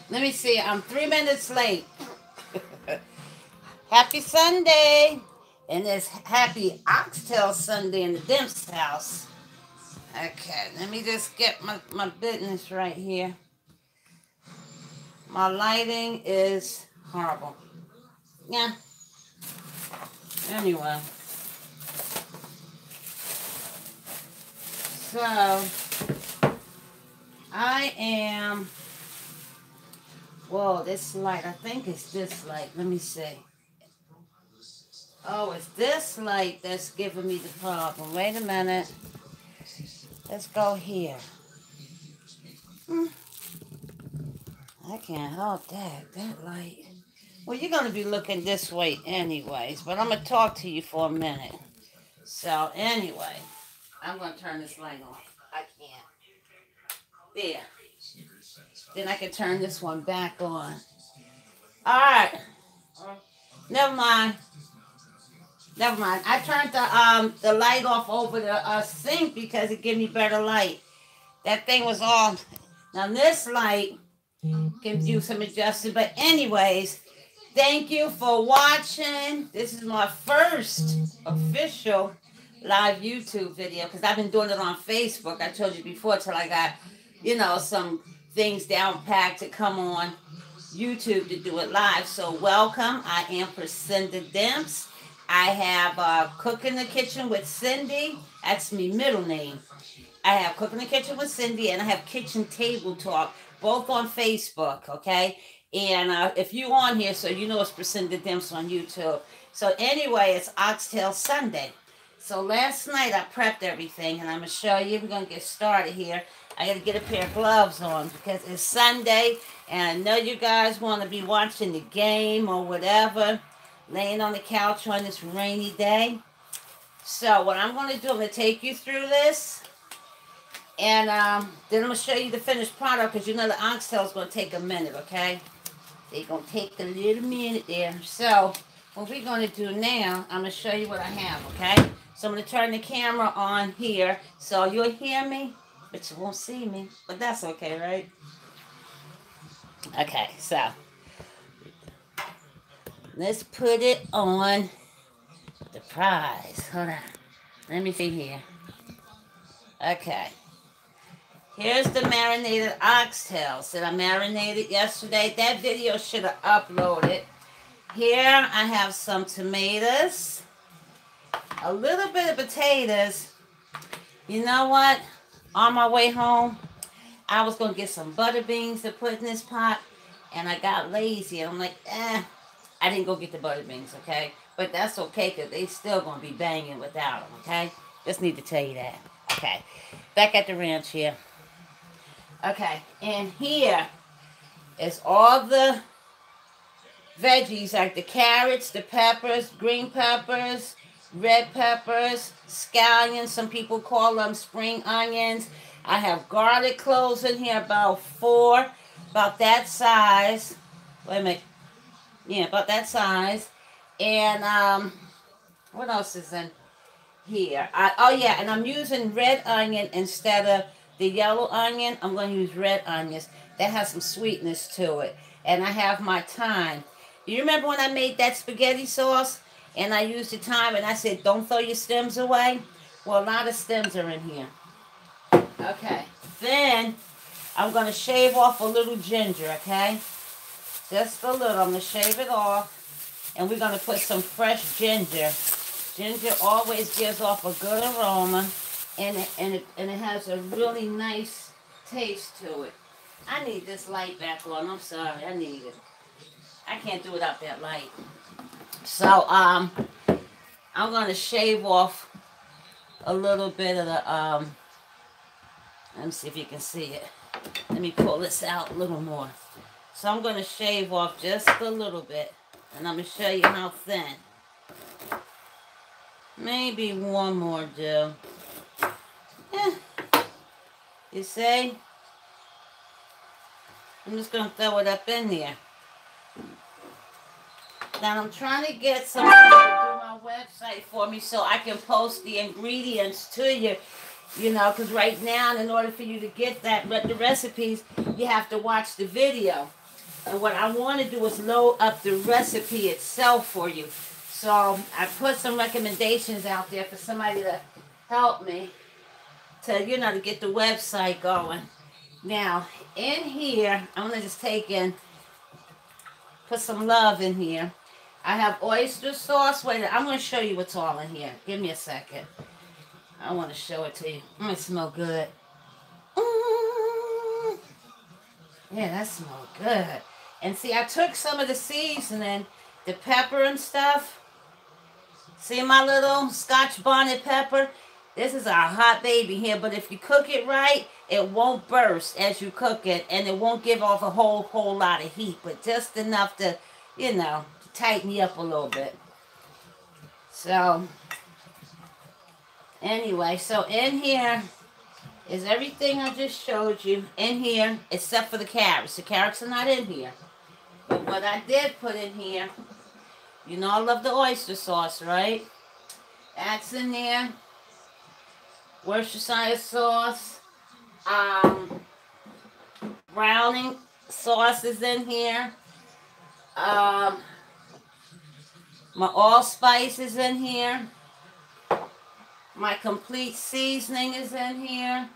Let me see. I'm 3 minutes late. Happy Sunday. And it's happy Oxtail Sunday in the Dimps house. Okay, let me just get my business right here. My lighting is horrible. Yeah. Anyway. So, I am... Whoa, this light. I think it's this light. Let me see. Oh, it's this light that's giving me the problem. Wait a minute. Let's go here. I can't help that. That light. Well, you're going to be looking this way anyways, but I'm going to talk to you for a minute. So, anyway, I'm going to turn this light on. I can't. There. Then I can turn this one back on. All right. Never mind. Never mind. I turned the light off over the sink because it gave me better light. That thing was off. Now this light can do some adjusting. But anyways, thank you for watching. This is my first official live YouTube video because I've been doing it on Facebook. I told you before till I got, some things down packed to come on YouTube to do it live. So welcome. I am Priscinda Dimps. I have Cook in the Kitchen with Cindy. That's my middle name. I have Cook in the Kitchen with Cindy, and I have Kitchen Table Talk, both on Facebook, okay? And if you're on here, so you know it's Priscinda Dimps on YouTube. So anyway, it's Oxtail Sunday. So last night I prepped everything, and I'm going to show you. We're going to get started here. I got to get a pair of gloves on because it's Sunday, and I know you guys want to be watching the game or whatever, laying on the couch on this rainy day. So what I'm going to do, I'm going to take you through this, and then I'm going to show you the finished product because you know the oxtail is going to take a minute, okay? They're going to take a little minute there. So what we're going to do now, I'm going to show you what I have, okay? So I'm going to turn the camera on here so you'll hear me, but you won't see me. But that's okay, right? Okay, so let's put it on the prize. Hold on. Let me see here. Okay. Here's the marinated oxtails that I marinated yesterday. That video should have uploaded. Here I have some tomatoes. A little bit of potatoes. You know what? On my way home, I was going to get some butter beans to put in this pot. And I got lazy. And I'm like, I didn't go get the butter beans, okay? But that's okay because they still going to be banging without them, okay? Just need to tell you that. Okay. Back at the ranch here. Okay. And here is all the veggies like the carrots, the peppers, green peppers, red peppers, scallions. Some people call them spring onions. I have garlic cloves in here, about 4, about that size. Wait a minute. Yeah, about that size. And what else is in here? And I'm using red onion instead of the yellow onion. I'm going to use red onions. That has some sweetness to it. And I have my thyme. You remember when I made that spaghetti sauce and I used the thyme and I said, don't throw your stems away? Well, a lot of stems are in here. Okay. Then I'm going to shave off a little ginger, okay? Just a little. I'm going to shave it off. And we're going to put some fresh ginger. Ginger always gives off a good aroma. And it has a really nice taste to it. I need this light back on. I'm sorry. I need it. I can't do without that light. So, I'm going to shave off a little bit of the, let me see if you can see it. Let me pull this out a little more. So I'm going to shave off just a little bit. And I'm going to show you how thin. Maybe one more do. You see? I'm just going to throw it up in there. Now I'm trying to get somebody to do my website for me so I can post the ingredients to you. You know, because right now, in order for you to get the recipes, you have to watch the video. And what I want to do is load up the recipe itself for you. So I put some recommendations out there for somebody to help me to, to get the website going. Now, in here, I'm going to just put some love in here. I have oyster sauce. Wait, I'm going to show you what's all in here. Give me a second. I want to show it to you. It smells good. Yeah, that smells good. And see, I took some of the seasoning, the pepper and stuff. See my little Scotch bonnet pepper? This is our hot baby here, but if you cook it right, it won't burst as you cook it, and it won't give off a whole lot of heat, but just enough to, to tighten you up a little bit. So, anyway, so in here is everything I just showed you in here, except for the carrots. The carrots are not in here. But what I did put in here, I love the oyster sauce, right? That's in there. Worcestershire sauce. Browning sauce is in here. My allspice is in here. My complete seasoning is in here.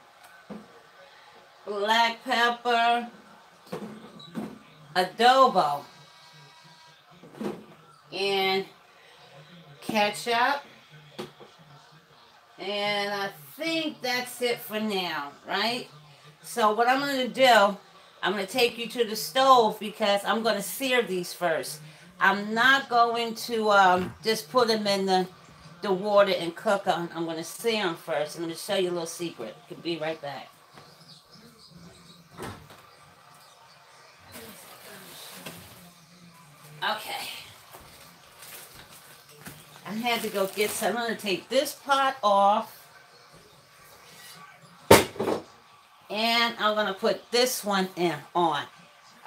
Black pepper. Adobo. And ketchup. And I think that's it for now, right? So what I'm going to do, I'm going to take you to the stove because I'm going to sear these first. I'm not going to just put them in the water and cook them. I'm going to sear them first. I'm going to show you a little secret. Could be right back. Okay. I had to go get some. I'm going to take this pot off. And I'm going to put this one on.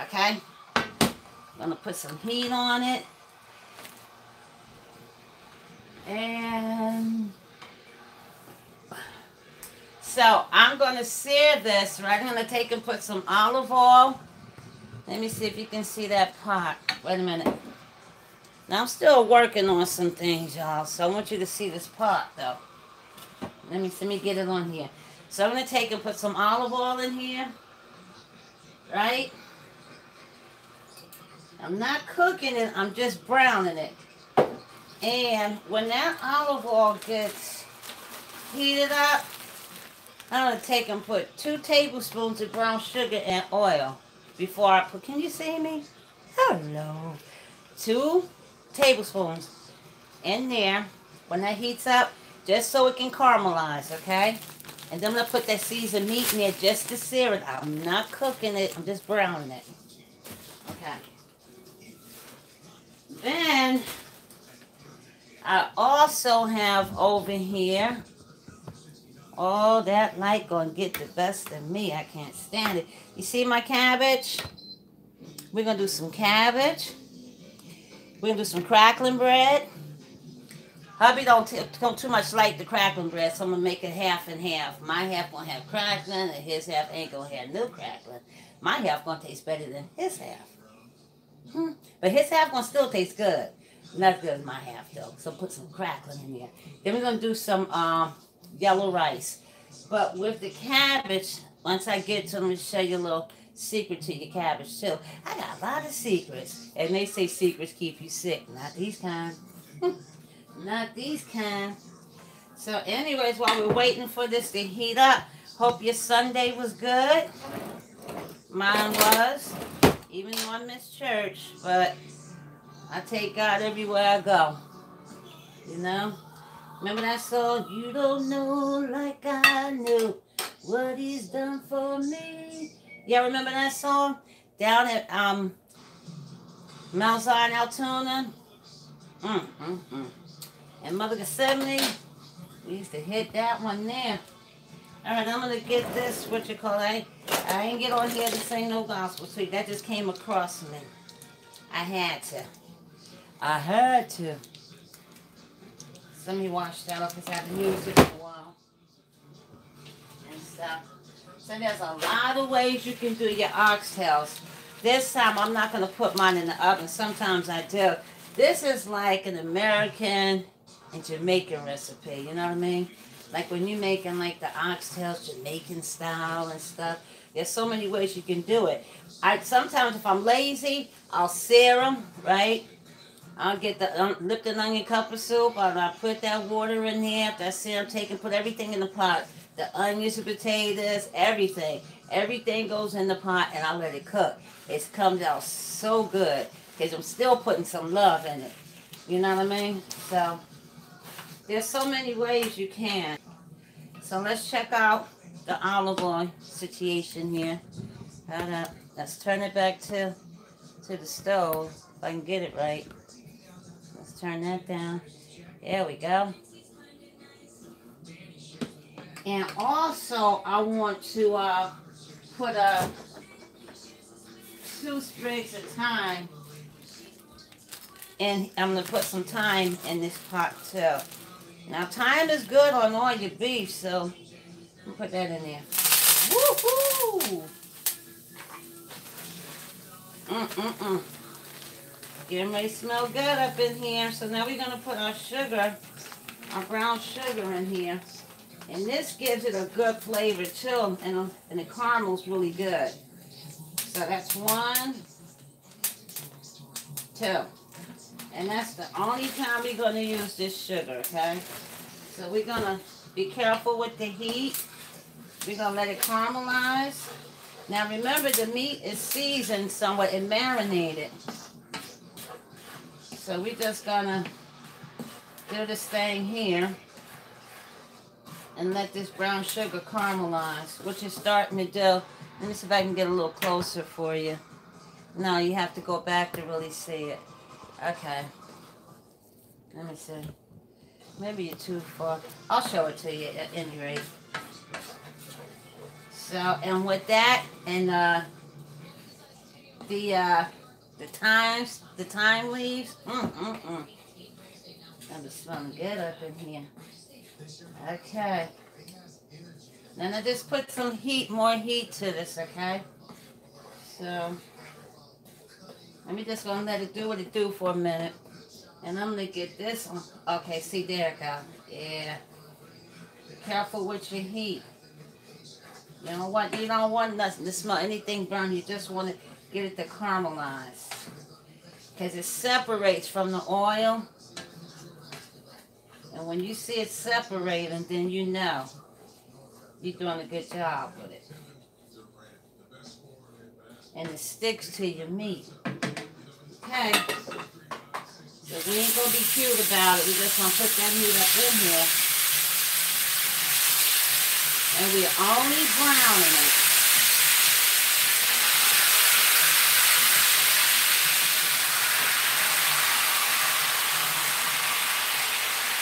Okay? I'm going to put some heat on it. And so I'm going to sear this, right? I'm going to take and put some olive oil. Let me see if you can see that pot. Wait a minute. Now, I'm still working on some things, y'all. So I want you to see this pot, though. Let me get it on here. So I'm going to take and put some olive oil in here. Right? I'm not cooking it. I'm just browning it. And when that olive oil gets heated up, I'm going to take and put 2 tablespoons of brown sugar and oil before I put... Can you see me? Hello. 2 tablespoons in there when that heats up, just so it can caramelize, okay? And then I'm going to put that seasoned meat in there just to sear it. I'm not cooking it. I'm just browning it. Okay. Then I also have over here, oh, that light going to get the best of me. I can't stand it. You see my cabbage? We're going to do some cabbage. We're going to do some crackling bread. Hubby don't too much like the crackling bread, so I'm going to make it half and half. My half going to have crackling, and his half ain't going to have no crackling. My half going to taste better than his half. But his half going to still taste good. Not as good as my half, though. So put some crackling in there. Then we're going to do some yellow rice. But with the cabbage, once I get to them, I'm going to show you a little secret to your cabbage, too. I got a lot of secrets. And they say secrets keep you sick. Not these kind. Not these kind. So anyways, while we're waiting for this to heat up, hope your Sunday was good. Mine was. Even though I missed church. But I take God everywhere I go. You know? Remember that song? You don't know like I know what he's done for me. Y'all remember that song? Down at Mount Zion, Altoona. And Mother Gethsemane, we used to hit that one there. Alright, I'm going to get this, what you call it. I ain't get on here to sing no gospel sweet. That just came across me. I had to. I had to. Let me wash that up because I haven't used it in a while. And stuff. So there's a lot of ways you can do your oxtails. this time I'm not going to put mine in the oven. Sometimes I do. This is like an American and Jamaican recipe, you know what I mean? Like when you're making like the oxtails Jamaican style and stuff. There's so many ways you can do it. Sometimes if I'm lazy, I'll sear them, right? I'll get the Lipton onion cup of soup, and I'll put that water in there. After I sear them, take and put everything in the pot. The onions, the potatoes, everything. Everything goes in the pot, and I let it cook. It comes out so good because I'm still putting some love in it. You know what I mean? So there's so many ways you can. So let's check out the olive oil situation here. Hold up. Let's turn it back to the stove if I can get it right. Let's turn that down. There we go. And also, I want to put 2 sprigs of thyme, and I'm going to put some thyme in this pot too. Now, thyme is good on all your beef, so we'll put that in there. Woohoo! Getting ready to smell good up in here. So now we're going to put our sugar, our brown sugar in here. And this gives it a good flavor too, and the caramel's really good. So that's 1, 2. And that's the only time we're going to use this sugar, okay? So we're going to be careful with the heat. We're going to let it caramelize. Now remember, the meat is seasoned somewhat and marinated. So we're just going to do this thing here and let this brown sugar caramelize, which is starting to do. Let me see if I can get a little closer for you. No, you have to go back to really see it. Okay. Let me see. Maybe you're too far. I'll show it to you at any rate. So, and with that, and the thyme leaves. Gonna be smelling good up in here. Okay. Then I just put some heat, more heat to this, okay? So, let me just gonna let it do what it do for a minute. And I'm gonna get this on. Okay, see, there it go. Yeah. Be careful with your heat. You don't want nothing to smell anything brown. You just want to get it to caramelize. Because it separates from the oil. And when you see it separating, then you know you're doing a good job with it. And it sticks to your meat. Okay. So we ain't going to be cute about it. We're just going to put that meat up in here. And we're only browning it.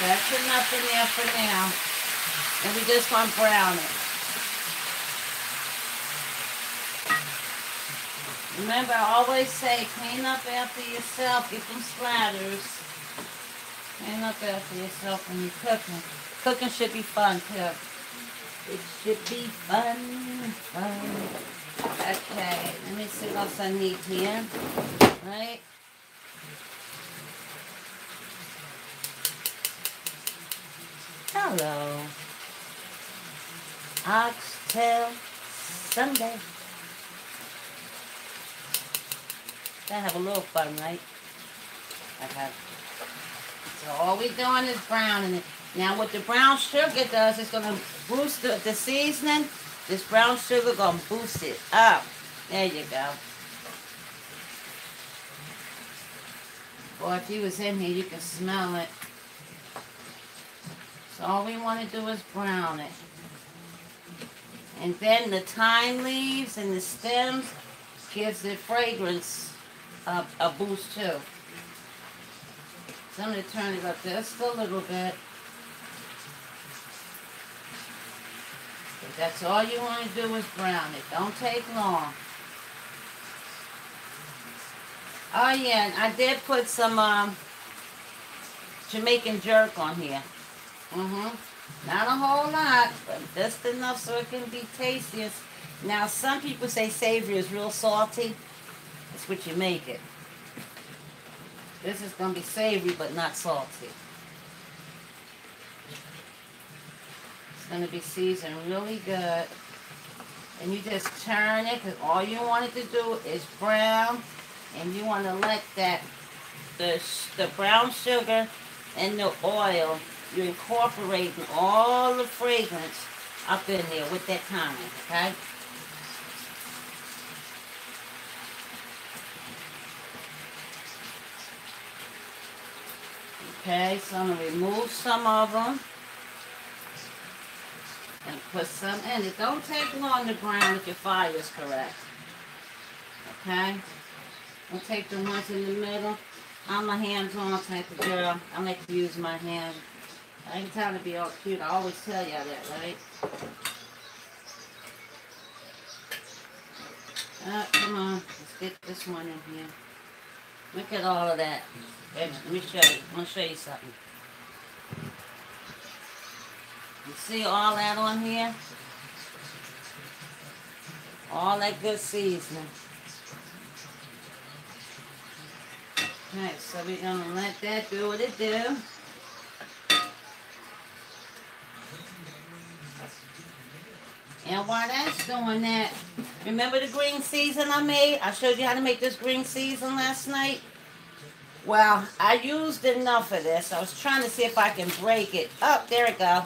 That's enough in there for now. And we just want to brown it. Remember, I always say, clean up after yourself. Get them splatters. Clean up after yourself when you're cooking. Cooking should be fun, too. It should be fun. Okay, let me see what else I need here. Right? Hello. Oxtail Sunday. Gotta have a little fun, right? Okay. So all we're doing is browning it. Now what the brown sugar does is going to boost the seasoning. This brown sugar going to boost it up. There you go. Boy, if you was in here, you can smell it. So all we want to do is brown it. And then the thyme leaves and the stems gives the fragrance a boost too. So I'm going to turn it up just a little bit. But that's all you want to do is brown it. Don't take long. Oh yeah, and I did put some Jamaican jerk on here. Not a whole lot, but just enough so it can be tastiest. Now some people say savory is real salty. It's what you make it. This is going to be savory but not salty. It's going to be seasoned really good. And you just turn it, because all you want it to do is brown. And you want to let the brown sugar and the oil, you're incorporating all the fragrance up in there with that thyme, okay? Okay, so I'm going to remove some of them and put some in. It don't take long to brown if your fire is correct. Okay? Don't take the ones in the middle. I'm a hands-on type of girl. I like to use my hand. I ain't trying to be all cute. I always tell y'all that, right? Come on. Let's get this one in here. Look at all of that. Wait a minute, let me show you. I want to show you something. You see all that on here? All that good seasoning. Okay, so we're going to let that do what it do. And while that's doing that, remember the green season I made? I showed you how to make this green season last night. Well, I used enough of this. I was trying to see if I can break it. Oh, there it goes.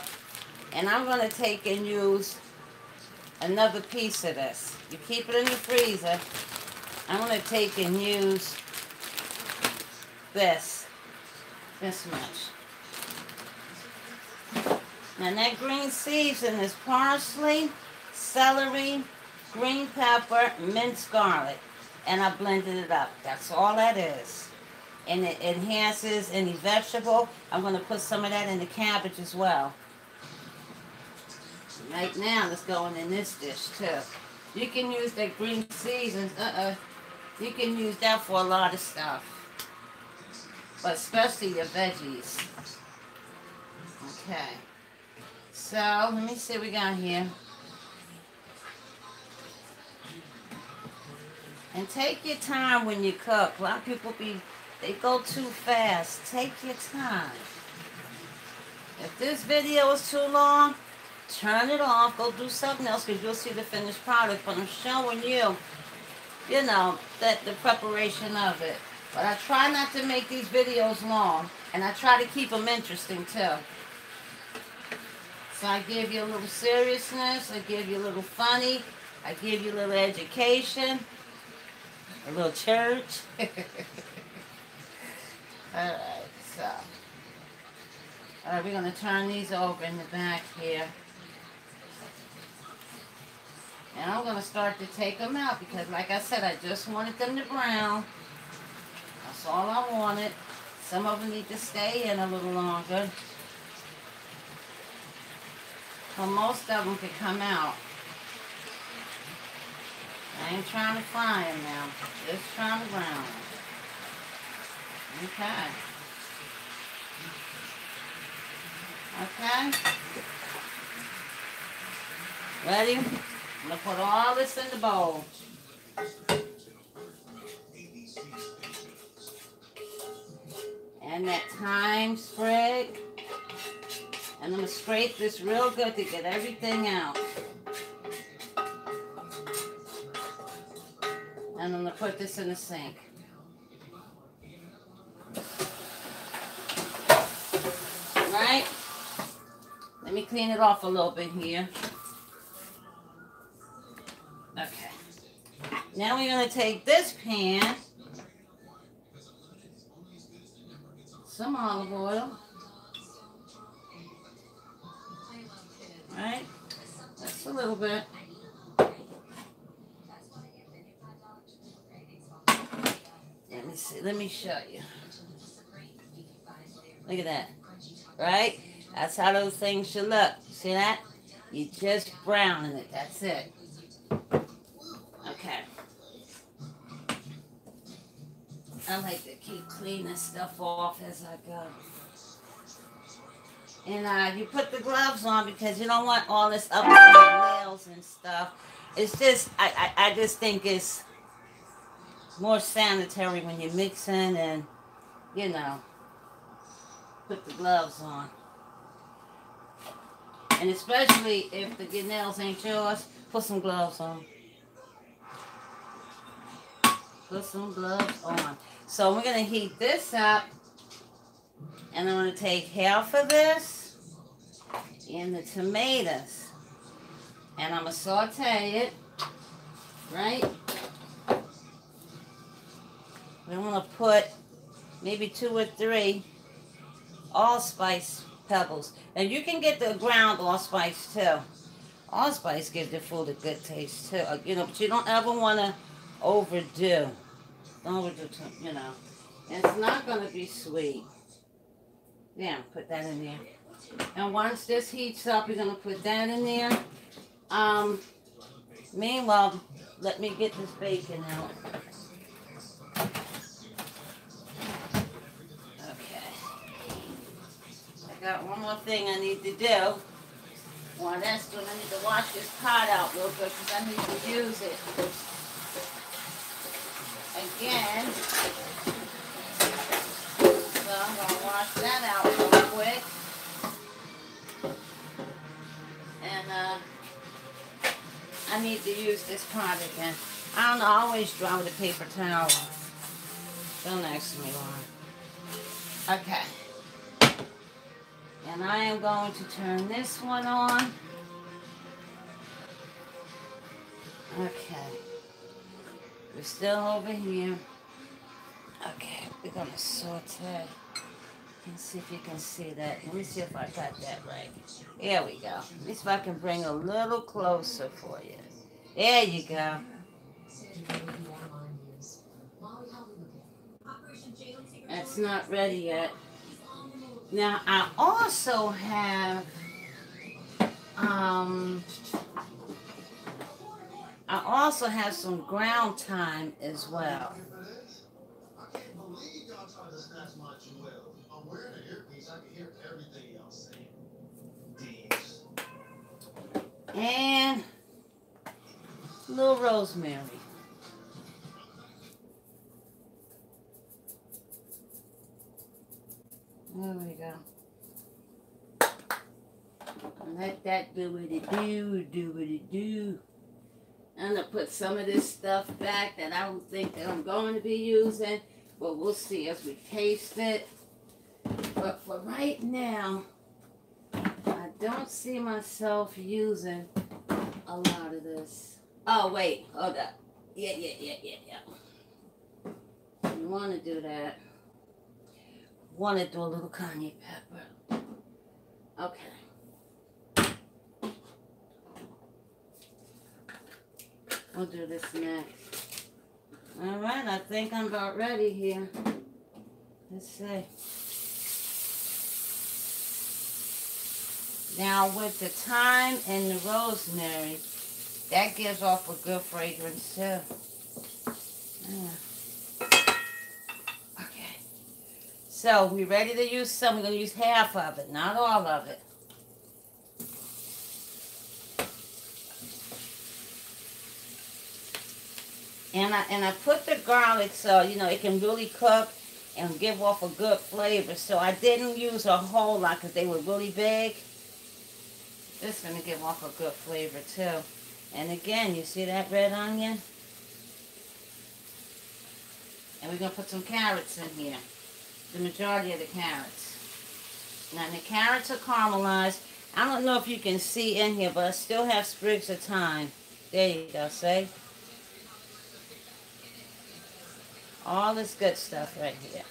And I'm going to take and use another piece of this. You keep it in the freezer. I'm going to take and use this much. Now that green season is parsley, celery, green pepper, minced garlic. And I blended it up. That's all that is. And it enhances any vegetable. I'm going to put some of that in the cabbage as well. Right now, it's going in this dish too. You can use that green season. You can use that for a lot of stuff. But especially your veggies. Okay. So, let me see what we got here. And take your time when you cook. A lot of people they go too fast. Take your time. If this video is too long, turn it off. Go do something else because you'll see the finished product. But I'm showing you, that the preparation of it. But I try not to make these videos long. And I try to keep them interesting too. So I give you a little seriousness. I give you a little funny. I give you a little education. A little church. Alright, so. Alright, we're going to turn these over in the back here. And I'm going to start to take them out because, like I said, I just wanted them to brown. That's all I wanted. Some of them need to stay in a little longer. Well, most of them could come out. I ain't trying to fry them now. Just trying to brown them. Okay. Okay. Ready? I'm going to put all this in the bowl. And that thyme sprig. And I'm going to scrape this real good to get everything out. And I'm going to put this in the sink. Right? Let me clean it off a little bit here. Okay. Now we're going to take this pan, some olive oil. Right? Just a little bit. Let me see. Let me show you. Look at that. Right? That's how those things should look. See that? You're just browning it. That's it. Okay. I like to keep cleaning stuff off as I go. And you put the gloves on because you don't want all this up on your nails and stuff. It's just, I just think it's more sanitary when you're mixing and, you know, put the gloves on. And especially if the nails ain't yours, put some gloves on. Put some gloves on. So we're going to heat this up. And I'm going to take half of this in the tomatoes. And I'm going to saute it, right? We want to put maybe 2 or 3 allspice pebbles. And you can get the ground allspice too. Allspice gives your food a good taste too. You know, but you don't ever want to overdo. Don't overdo too, you know. And it's not going to be sweet. Yeah, put that in there. And once this heats up, you're going to put that in there. Meanwhile, let me get this bacon out. Okay. I got one more thing I need to do. While that's doing, I need to wash this pot out real good because I need to use it again. So I'm going to wash that out real quick. And I need to use this pot again. I don't know, I always dry with a paper towel. Don't ask me why. Okay. And I am going to turn this one on. Okay. We're still over here. Okay, we're going to saute. Let's see if you can see that. Let me see if I got that right. There we go. At least if I can bring a little closer for you. There you go. That's not ready yet. Now, I also have, some ground thyme as well. And a little rosemary. There we go. Let that do what it do what it do. I'm going to put some of this stuff back that I don't think that I'm going to be using, but we'll see as we taste it. But for right now, I don't see myself using a lot of this. Oh, wait, hold up. Yeah. You want to do that. Want to do a little cayenne pepper. Okay. We'll do this next. All right, I think I'm about ready here. Let's see. Now with the thyme and the rosemary, that gives off a good fragrance too. Yeah. Okay. So we're ready to use some. We're going to use half of it, not all of it. And I put the garlic so, you know, it can really cook and give off a good flavor. So I didn't use a whole lot because they were really big. This is going to give off a good flavor too. And again, you see that red onion? And we're going to put some carrots in here. The majority of the carrots. Now the carrots are caramelized. I don't know if you can see in here, but I still have sprigs of thyme. There you go, see? All this good stuff right here.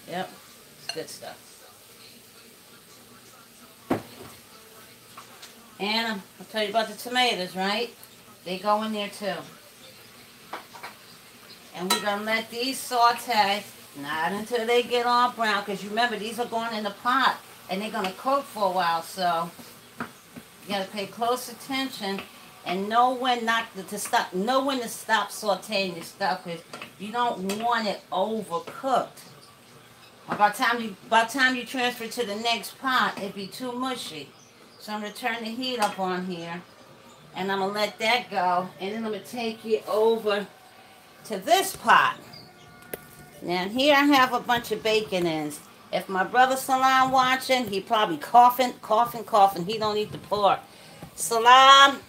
Yep, it's good stuff. And I'll tell you about the tomatoes, right? They go in there too. And we're going to let these saute, not until they get all brown, because you remember, these are going in the pot, and they're going to cook for a while, so you got to pay close attention and know when to stop sauteing your stuff, because you don't want it overcooked. By the time you transfer it to the next pot, it'd be too mushy. So I'm going to turn the heat up on here, and I'm going to let that go, and then I'm going to take it over to this pot. Now here I have a bunch of bacon ends. If my brother Salam watching, he probably coughing, coughing, coughing. He don't eat the pork. Salam,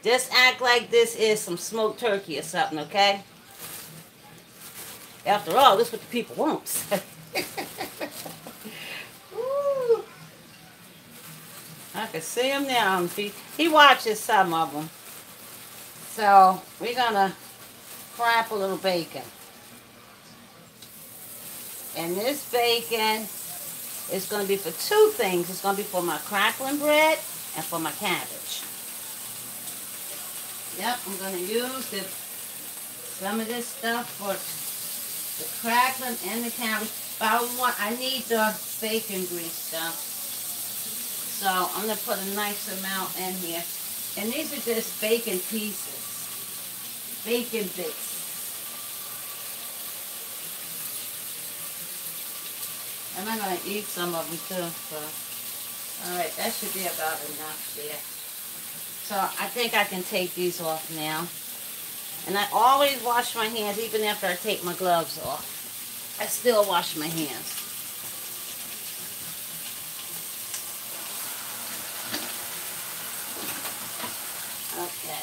just act like this is some smoked turkey or something, okay? After all, this is what the people want. Ooh. I can see him now. He watches some of them. So we're gonna fry up a little bacon. And this bacon is going to be for two things. It's going to be for my crackling bread and for my cabbage. Yep, I'm going to use some of this stuff for the crackling and the cabbage. But I need the bacon grease stuff. So I'm going to put a nice amount in here. And these are just bacon pieces. Bacon bits. And I'm going to eat some of them too. So. Alright, that should be about enough there. So I think I can take these off now. And I always wash my hands even after I take my gloves off. I still wash my hands. Okay.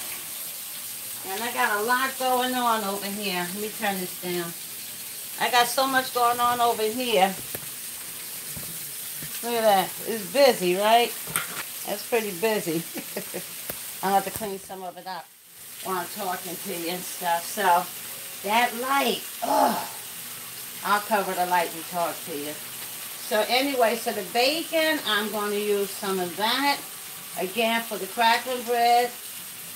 And I got a lot going on over here. Let me turn this down. I got so much going on over here. Look at that. It's busy, right? That's pretty busy. I'll have to clean some of it up while I'm talking to you and stuff. So, that light. Oh, I'll cover the light and talk to you. So anyway, so the bacon, I'm going to use some of that. Again, for the crackling bread.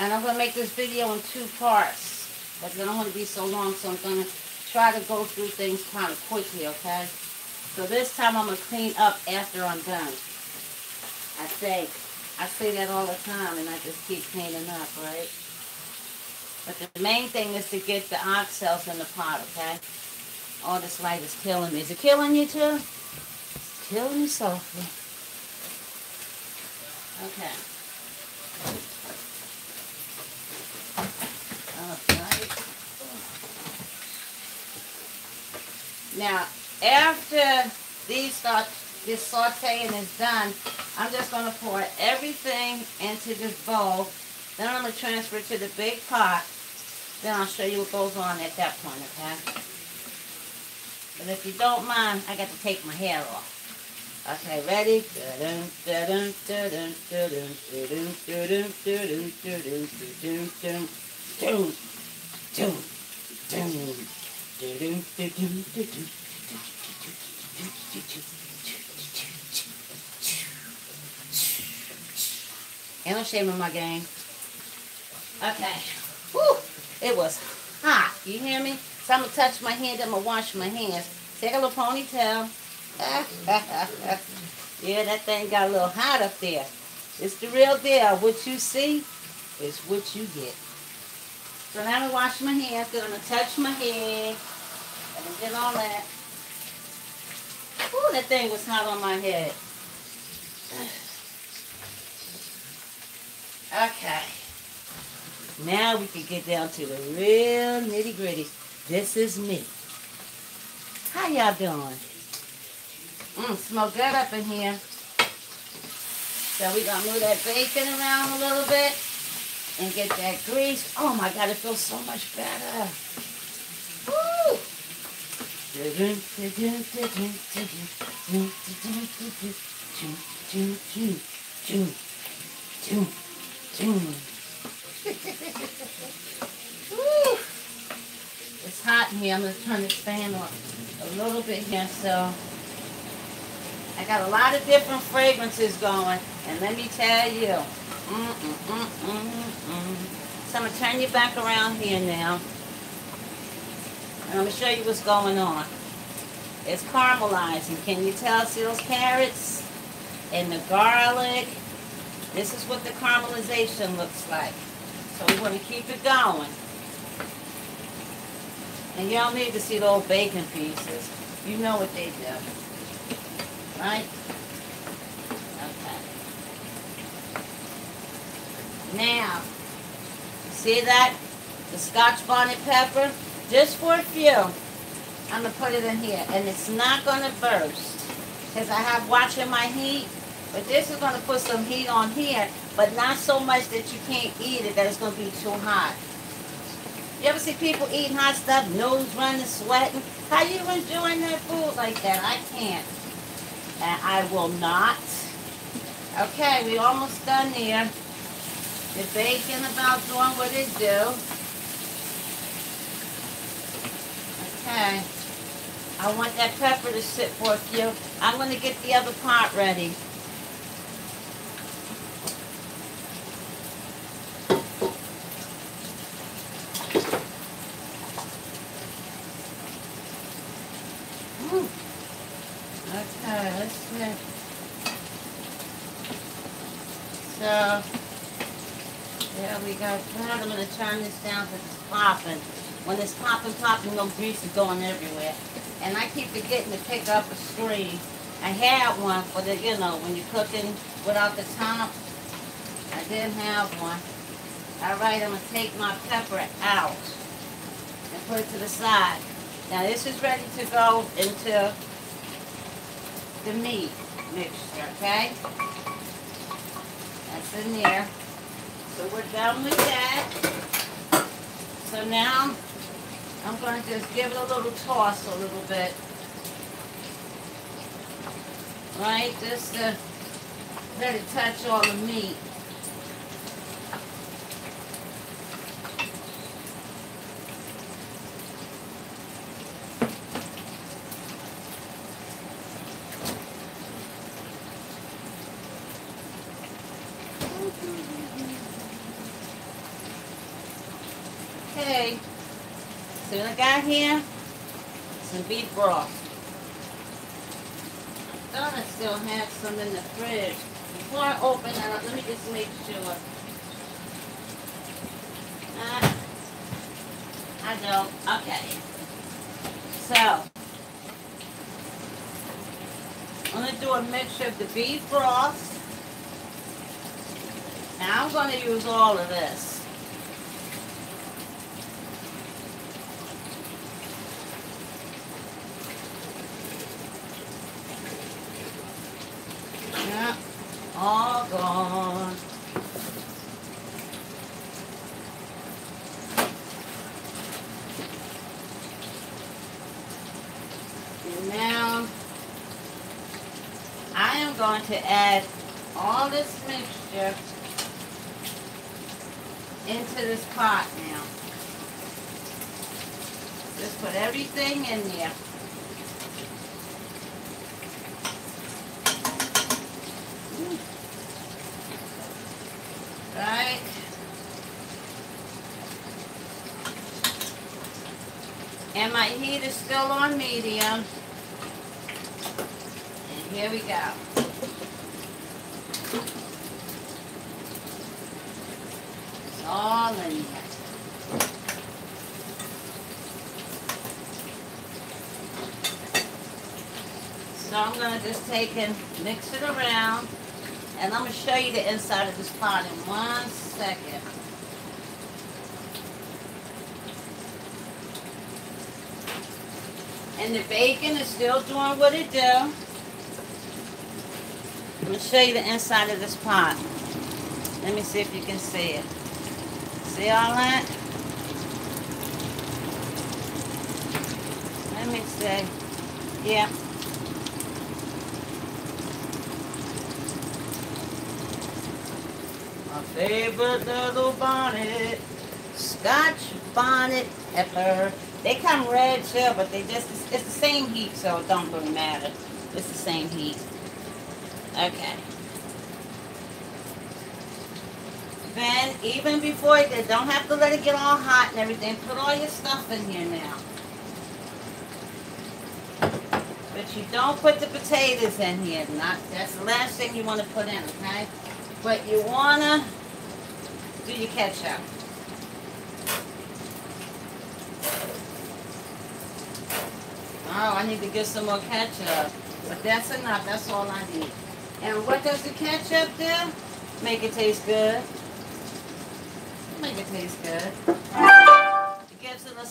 And I'm going to make this video in 2 parts. But I don't want to be so long, so I'm going to try to go through things kind of quickly, okay? So this time I'm going to clean up after I'm done. I think. I say that all the time and I just keep cleaning up, right? But the main thing is to get the oxtails in the pot, okay? Oh, this light is killing me. Is it killing you too? It's killing me softly. Okay. Alright. Now, after this sauteing is done, I'm just going to pour everything into this bowl. Then I'm going to transfer it to the big pot. Then I'll show you what goes on at that point, okay? But if you don't mind, I got to take my hair off. Okay, ready? Ain't no shame in my game. Okay. Whew. It was hot. You hear me? So I'm going to touch my hand. I'm going to wash my hands. Take a little ponytail. Yeah, that thing got a little hot up there. It's the real deal. What you see is what you get. So now I'm going to wash my hands. I'm going to touch my head. And get all that. Ooh, that thing was hot on my head. Okay. Now we can get down to the real nitty gritty. This is me. How y'all doing? Smell good up in here. So we're going to move that bacon around a little bit and get that grease. Oh my God, it feels so much better. Woo! It's hot in here. I'm going to turn this fan on a little bit here. So I got a lot of different fragrances going. And let me tell you. So I'm going to turn you back around here now. And I'm going to show you what's going on. It's caramelizing. Can you tell? See those carrots? And the garlic. This is what the caramelization looks like. So we want to keep it going. And you don't need to see those bacon pieces. You know what they do. Right? Okay. Now, see that? the Scotch bonnet pepper, just for a few. I'm going to put it in here, and it's not going to burst because I have watching my heat, but this is going to put some heat on here, but not so much that you can't eat it, that it's going to be too hot. You ever see people eating hot stuff, nose running, sweating? How you enjoying that food like that? I can't. And I will not. Okay, we almost done there. The bacon about doing what it do. Okay. I want that pepper to sit for a few. I'm going to get the other pot ready. Okay, let's see. So, there we go. Now I'm going to turn this down to it's popping. When it's popping, no grease is going everywhere. And I keep forgetting to pick up a screen. I had one for the, you know, when you're cooking without the top. I didn't have one. Alright, I'm going to take my pepper out and put it to the side. Now this is ready to go into the meat mixture, okay? That's in there. So we're done with that. So now I'm going to just give it a little toss a little bit. Right? Just to let it touch all the meat. Okay, so I got here some beef broth. I thought I still had some in the fridge. Before I open it up, let me just make sure. I don't. Okay. So, I'm going to do a mixture of the beef broth. Now I'm going to use all of this. Yeah, all gone. And now I am going to add all this mixture into this pot now. Just put everything in there. Right? And my heat is still on medium. And here we go. It's all in there. So I'm going to just take and mix it around. And I'm going to show you the inside of this pot in 1 second. And the bacon is still doing what it do. I'm going to show you the inside of this pot. Let me see if you can see it. See all that? Let me see. Yeah. My favorite little bonnet, Scotch bonnet pepper. They come red too, but it's the same heat, so it don't really matter. It's the same heat. Okay. Then, even before you don't have to let it get all hot and everything, put all your stuff in here now. But you don't put the potatoes in here. That's the last thing you want to put in, okay? But you want to do your ketchup. Oh, I need to get some more ketchup. But that's enough. That's all I need. And what does the ketchup do? Make it taste good. Make it taste good.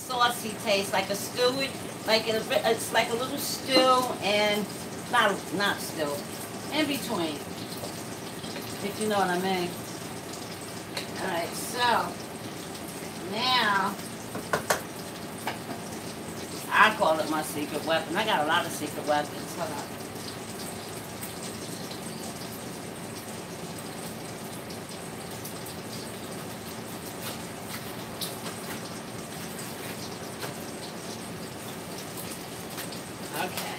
saucy taste, like a stew, like it's like a little stew and not stew, in between, if you know what I mean. All right, so now I call it my secret weapon. I got a lot of secret weapons. Hold on. Okay.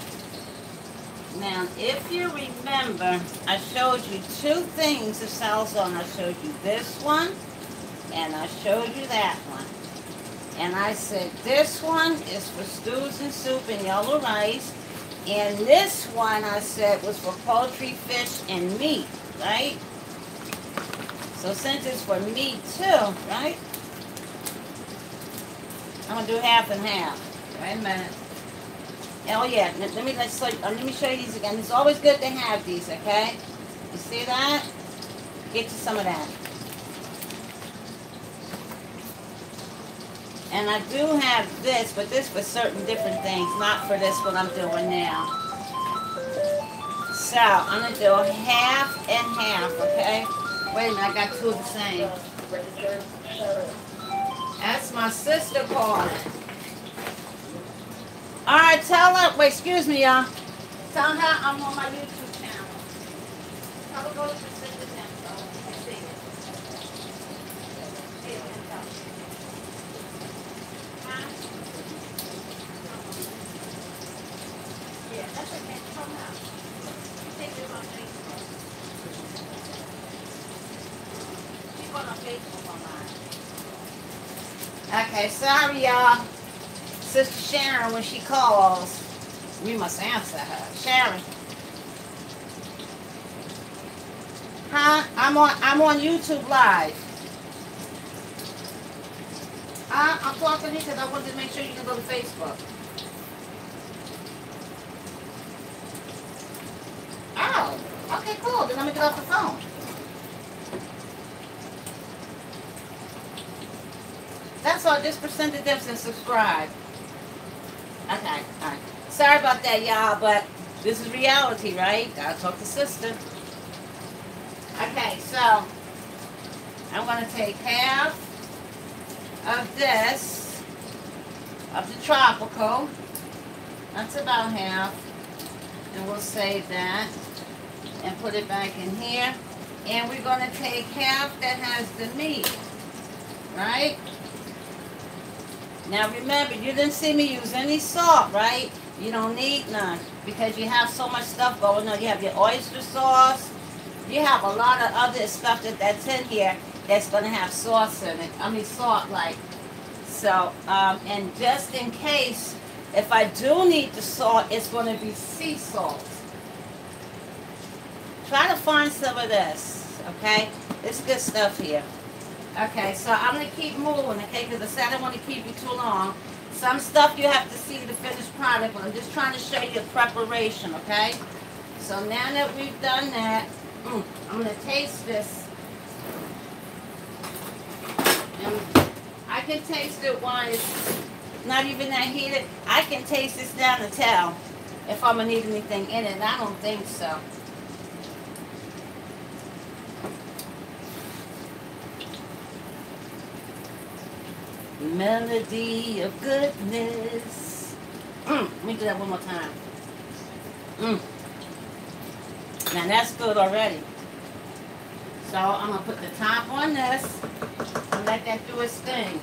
Now, if you remember, I showed you two things of salzone. I showed you this one, and I showed you that one. And I said, this one is for stews and soup and yellow rice. And this one, I said, was for poultry, fish, and meat, right? So since it's for meat too, right? I'm going to do half and half. Wait a minute. Oh yeah, let me show you these again. It's always good to have these, okay? You see that? Get you some of that. And I do have this, but this for certain different things, not for this what I'm doing now. So, I'm going to do half and half, okay? Wait a minute, I got two of the same. That's my sister calling. Alright, tell her, wait, excuse me, y'all. Tell her I'm on my YouTube channel. Tell her go to the sister channel. See it. See it. Yeah, that's okay. Come out. Take this on Facebook. She's going on Facebook online. Okay, sorry, y'all. Sister Sharon, when she calls, we must answer her. Sharon. Huh? I'm on YouTube Live. I'm talking to you because I wanted to make sure you can go to Facebook. Oh, okay, cool. Then let me get off the phone. That's all. Just percent the dips and subscribe. Okay, alright. Sorry about that, y'all, but this is reality, right? Gotta talk to sister. Okay, so I'm going to take half of this, of the tropical. That's about half. And we'll save that and put it back in here. And we're going to take half that has the meat, right? Now remember, you didn't see me use any salt, right? You don't need none because you have so much stuff going on. You have your oyster sauce. You have a lot of other stuff that's in here that's going to have sauce in it. I mean salt like. So, and just in case, if I do need the salt, it's going to be sea salt. Try to find some of this, okay? It's good stuff here. Okay, so I'm going to keep moving, okay, because I said I don't want to keep you too long. Some stuff you have to see the finished product, but I'm just trying to show you the preparation, okay? So now that we've done that, I'm going to taste this. And I can taste it while it's not even that heated. I can taste this down to tell if I'm going to need anything in it, and I don't think so. Melody of goodness. Let me do that one more time. Now that's good already. So I'm going to put the top on this and let that do its thing.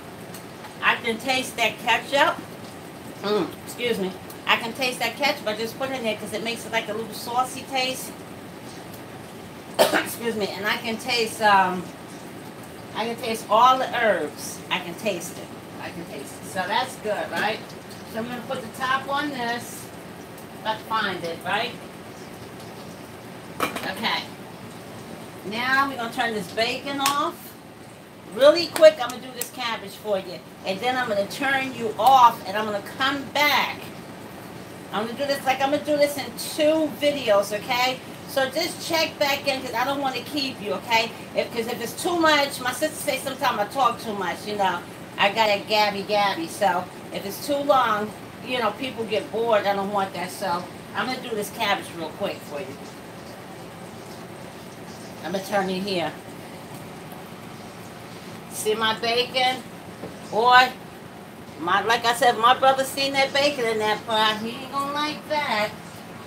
I can taste that ketchup. Excuse me. I can taste that ketchup. I just put it in there because it makes it like a little saucy taste. Excuse me. And I can taste all the herbs. I can taste it. So that's good, right? So I'm going to put the top on this. Let's find it, right? Okay. Now we're going to turn this bacon off. Really quick, I'm going to do this cabbage for you. And then I'm going to turn you off and I'm going to come back. I'm going to do this like I'm going to do this in 2 videos, okay? So just check back in because I don't want to keep you, okay? Because if it's too much, my sister says sometimes I talk too much, you know. I got a gabby. So if it's too long, you know, people get bored. I don't want that. So I'm going to do this cabbage real quick for you. I'm going to turn it here. See my bacon? Boy, like I said, my brother seen that bacon in that pot. He ain't going to like that.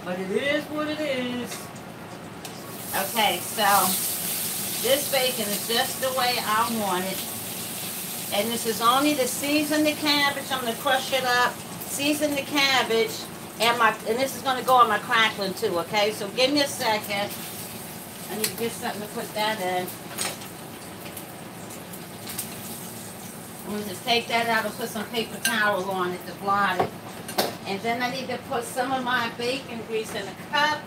But it is what it is. Okay, so this bacon is just the way I want it. And this is only to season the cabbage. I'm going to crush it up, season the cabbage, and this is going to go on my crackling too, okay? So give me a second. I need to get something to put that in. I'm going to just take that out and put some paper towel on it to blot it. And then I need to put some of my bacon grease in a cup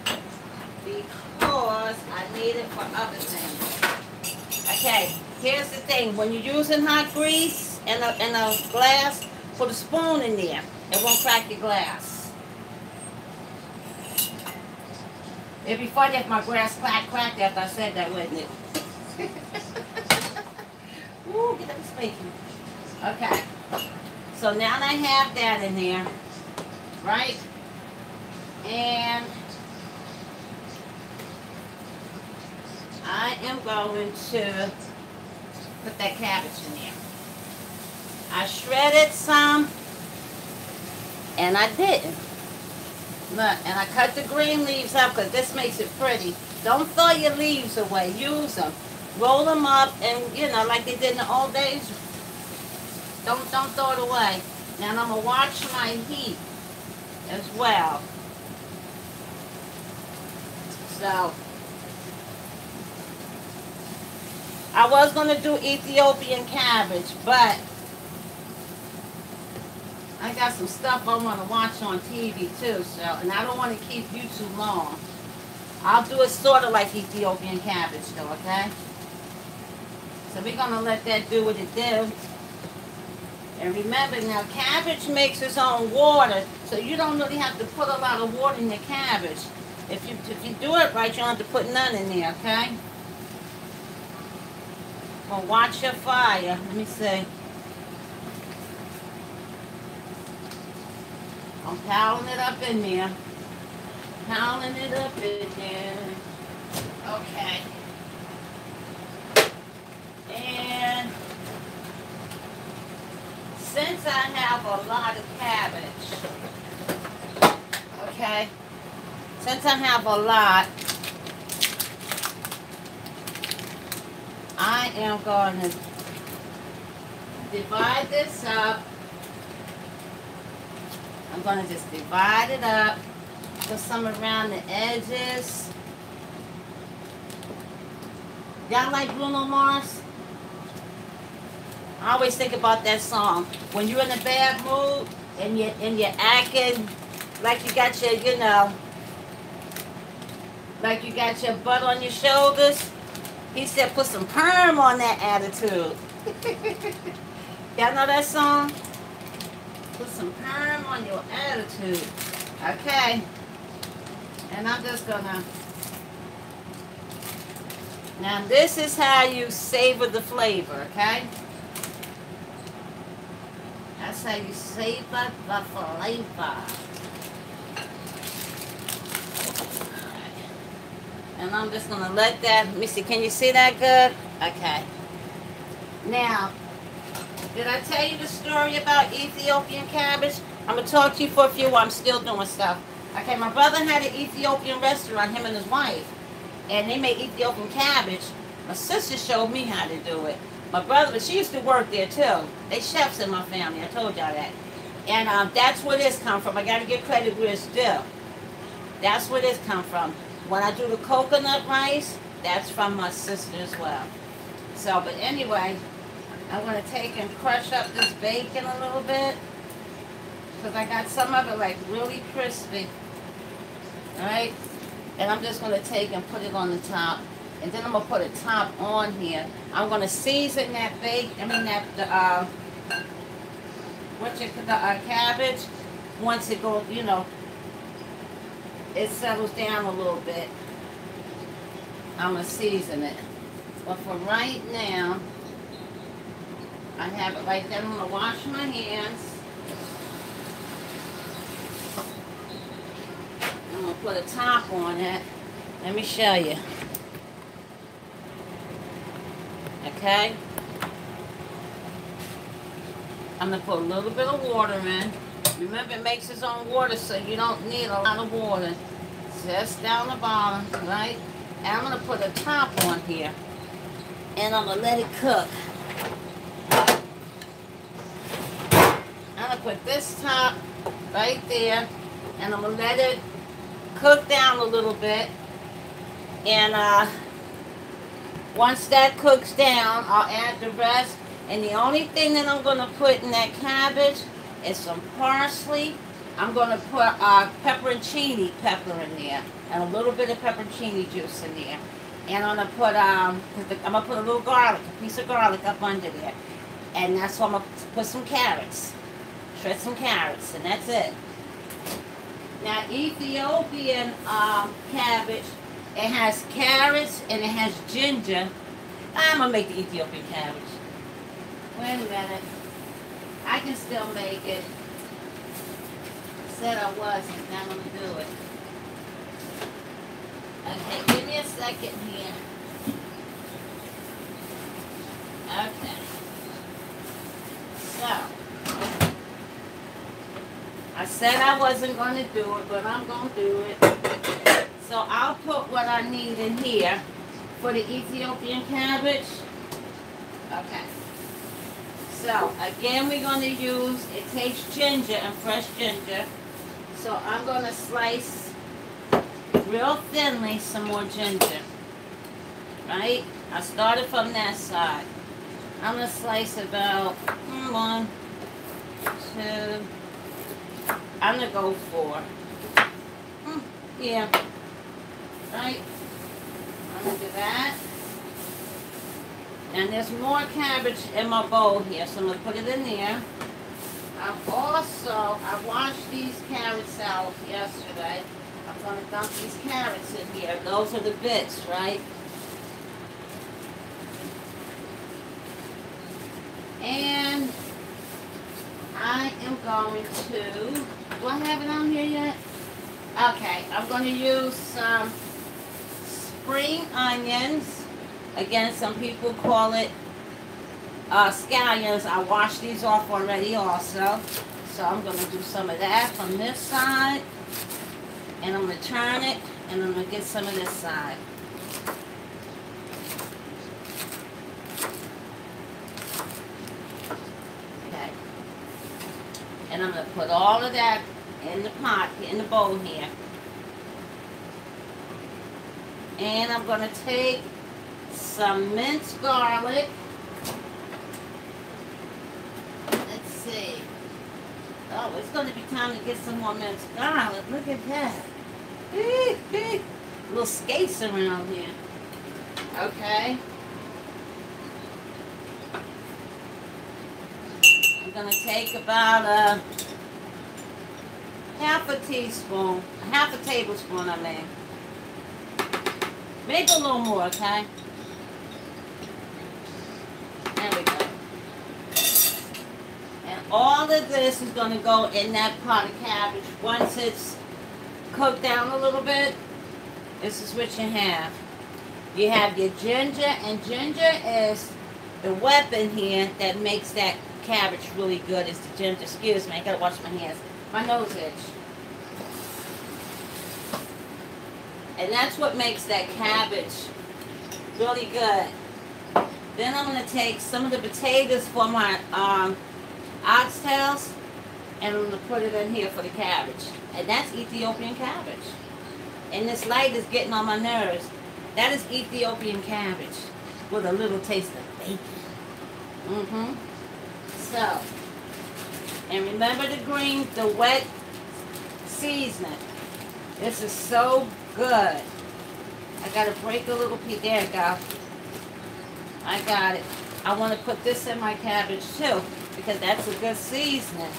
because I need it for other things. Okay, here's the thing. When you're using hot grease in a glass, put a spoon in there. It won't crack your glass. It'd be funny if my glass cracked after I said that, wouldn't it? Ooh, get that bacon. Okay, so now that I have that in there, right? And I am going to put that cabbage in there. I shredded some, and I didn't. Look, and I cut the green leaves up because this makes it pretty. Don't throw your leaves away. Use them. Roll them up, and you know, like they did in the old days. Don't throw it away. Now I'm gonna watch my heat as well. So I was gonna do Ethiopian cabbage, but I got some stuff I want to watch on TV too, so, and I don't want to keep you too long. I'll do it sort of like Ethiopian cabbage though, okay? So we're going to let that do what it do. And remember now, cabbage makes its own water, so you don't really have to put a lot of water in your cabbage. If you do it right, you don't have to put none in there, okay? Well, watch your fire. Let me see. I'm piling it up in there. Piling it up in there. Okay. And since I have a lot of cabbage, okay, since I have a lot, I am going to divide this up. I'm going to just divide it up, put some around the edges. Y'all like Bruno Mars? I always think about that song. When you're in a bad mood and you're acting like you got your, you know, like you got your butt on your shoulders, he said put some perm on that attitude. Y'all know that song? Put some perm on your attitude. Okay. And I'm just gonna... Now this is how you savor the flavor, okay? That's how you savor the flavor. And I'm just gonna let that... Let me see, can you see that good? Okay. Now, did I tell you the story about Ethiopian cabbage? I'm going to talk to you for a few while I'm still doing stuff. Okay, my brother had an Ethiopian restaurant, him and his wife. And they made Ethiopian cabbage. My sister showed me how to do it. My brother, she used to work there too. They chefs in my family, I told y'all that. And that's where this come from. I got to give credit where it's due. That's where this come from. When I do the coconut rice, that's from my sister as well. So, but anyway... I'm going to take and crush up this bacon a little bit because I got some of it like really crispy. Alright? And I'm just going to take and put it on the top. And then I'm going to put a top on here. I'm going to season that bacon, cabbage. Once it goes, you know, it settles down a little bit. I'm going to season it. But for right now, I have it right there. I'm going to wash my hands. I'm going to put a top on it. Let me show you. Okay? I'm going to put a little bit of water in. Remember, it makes its own water, so you don't need a lot of water. Just down the bottom, right? And I'm going to put a top on here. And I'm going to let it cook. I'm going to put this top right there. And I'm going to let it cook down a little bit. And once that cooks down, I'll add the rest. And the only thing that I'm going to put in that cabbage is some parsley. I'm going to put pepperoncini pepper in there. And a little bit of pepperoncini juice in there. And I'm going to put a little garlic, a piece of garlic up under there. And that's why I'm going to put some carrots. Shred some carrots, and that's it. Now, Ethiopian cabbage, it has carrots and it has ginger. I'm going to make the Ethiopian cabbage. Wait a minute. I can still make it. I said I wasn't. Now I'm going to do it. Okay, give me a second here. Okay. So, I said I wasn't going to do it, but I'm going to do it. So I'll put what I need in here for the Ethiopian cabbage. Okay. So, again, we're going to use, it takes ginger and fresh ginger. So I'm going to slice real thinly some more ginger. Right? I started from that side. I'm going to slice about 1, 2, I'm going to go 4. Yeah. Right? I'm going to do that. And there's more cabbage in my bowl here, so I'm going to put it in there. I washed these carrots out yesterday. I'm going to dump these carrots in here. Those are the bits, right? And I am going to, do I have it on here yet? Okay, I'm going to use some spring onions. Again, some people call it scallions. I washed these off already also. So I'm going to do some of that from this side. And I'm going to turn it, and I'm going to get some of this side. Okay. And I'm going to put all of that in the pot, in the bowl here. And I'm going to take some minced garlic. Let's see. Oh, it's going to be time to get some more minced garlic. Look at that. Little skates around here. Okay. I'm going to take about half a teaspoon, half a tablespoon, I mean. Maybe a little more, okay? There we go. And all of this is going to go in that pot of cabbage. Once it's cooked down a little bit, this is what you have. You have your ginger, and ginger is the weapon here that makes that cabbage really good. Is the ginger. Excuse me, I gotta wash my hands. My nose itch. And that's what makes that cabbage really good. Then I'm going to take some of the potatoes for my oxtails, and I'm going to put it in here for the cabbage. And that's Ethiopian cabbage. And this light is getting on my nerves. That is Ethiopian cabbage with a little taste of bacon. So, and remember the wet seasoning. This is so good. I got to break a little piece. There you go. I got it. I want to put this in my cabbage too, because that's a good seasoning.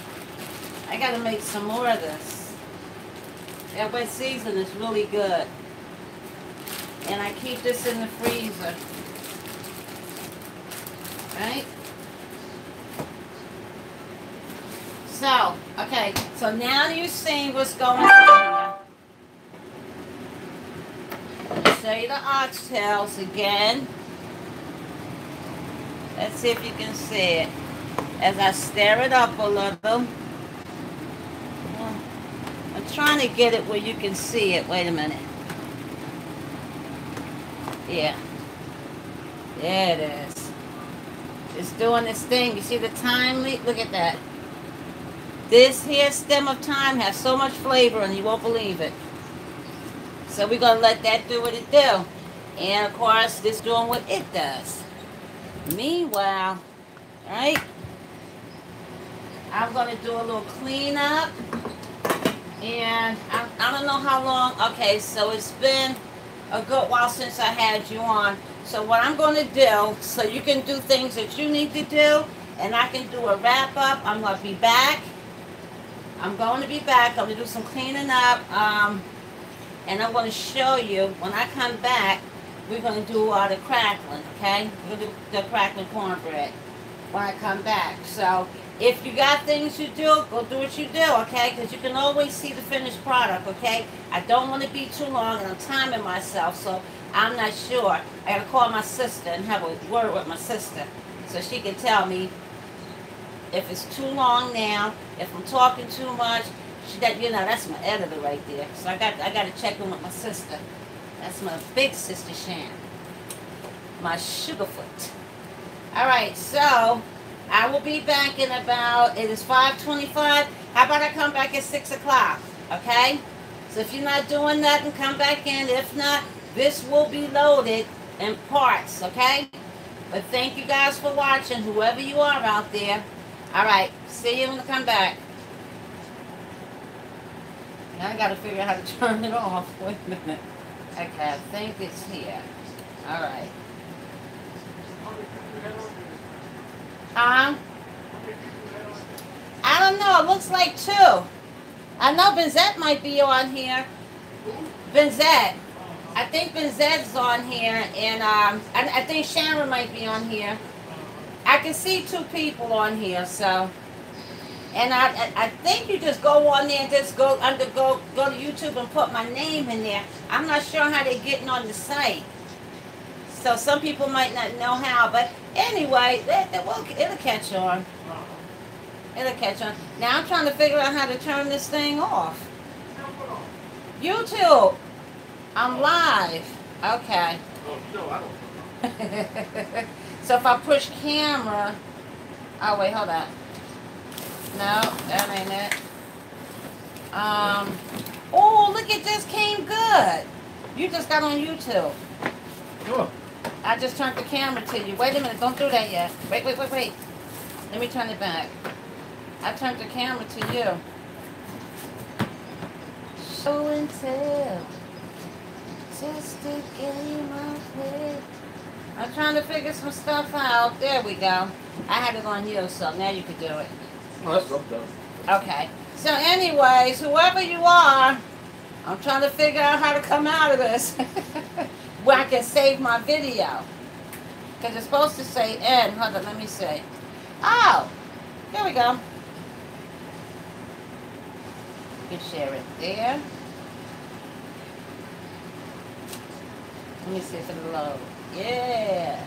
I got to make some more of this. That wet seasoning is really good. And I keep this in the freezer. Right? So, okay, so now you see what's going on here. Show you the oxtails again. Let's see if you can see it. As I stir it up a little. I'm trying to get it where you can see it. Wait a minute. Yeah. There it is. It's doing this thing. You see the thyme leaf? Look at that. This here stem of thyme has so much flavor and you won't believe it. So we're going to let that do what it do. And of course, this doing what it does. Meanwhile, right, I'm going to do a little cleanup. And I don't know how long. Okay, so it's been a good while since I had you on. So what I'm going to do, so you can do things that you need to do, and I can do a wrap up. I'm going to be back. I'm going to be back. I'm going to do some cleaning up. And I'm going to show you, when I come back, we're going to do the crackling, okay? We're going to do the crackling cornbread when I come back. So if you got things to do, go do what you do, okay? Because you can always see the finished product, okay? I don't want to be too long, and I'm timing myself, so I'm not sure. I got to call my sister and have a word with my sister so she can tell me if it's too long now, if I'm talking too much. That's my editor right there. So I got to check in with my sister. That's my big sister Shan. My sugarfoot. Alright, so I will be back in about, it is 5:25. How about I come back at 6 o'clock? Okay? So if you're not doing nothing, come back in. If not, this will be loaded in parts, okay? But thank you guys for watching, whoever you are out there. Alright, see you when I come back. Now I gotta figure out how to turn it off. Wait a minute. Okay, I think it's here. Alright. I don't know. It looks like 2. I know Benzette might be on here. Benzette. I think Benzette's on here. And I think Sharon might be on here. I can see 2 people on here, so. And I think you just go on there and just go to YouTube and put my name in there. I'm not sure how they're getting on the site. So some people might not know how, but anyway, it'll catch on. It'll catch on. Now I'm trying to figure out how to turn this thing off. YouTube. I'm live. Okay. So if I push camera. Oh wait, hold on. No, that ain't it. Oh, look, it just came good. You just got on YouTube. Sure. I just turned the camera to you. Wait a minute, don't do that yet. Wait. Let me turn it back. I turned the camera to you. Show and tell. Just a game I play. I'm trying to figure some stuff out. There we go. I had it on you, so now you can do it. Oh, that's done. Okay. So anyways, whoever you are, I'm trying to figure out how to come out of this. Where I can save my video. Because it's supposed to say end. Hold on, let me see. Oh, here we go. You can share it there. Let me see if it'll load. Yeah.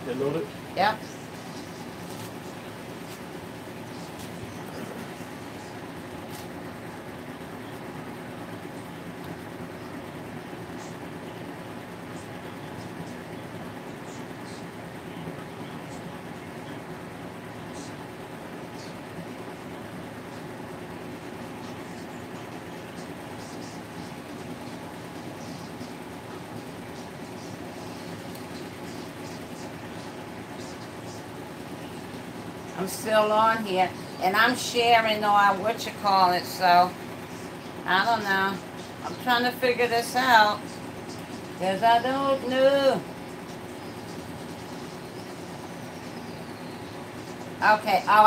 It loaded? Yep. I'm still on here, and I'm sharing on what you call it, so I don't know. I'm trying to figure this out, because I don't know. Okay, oh,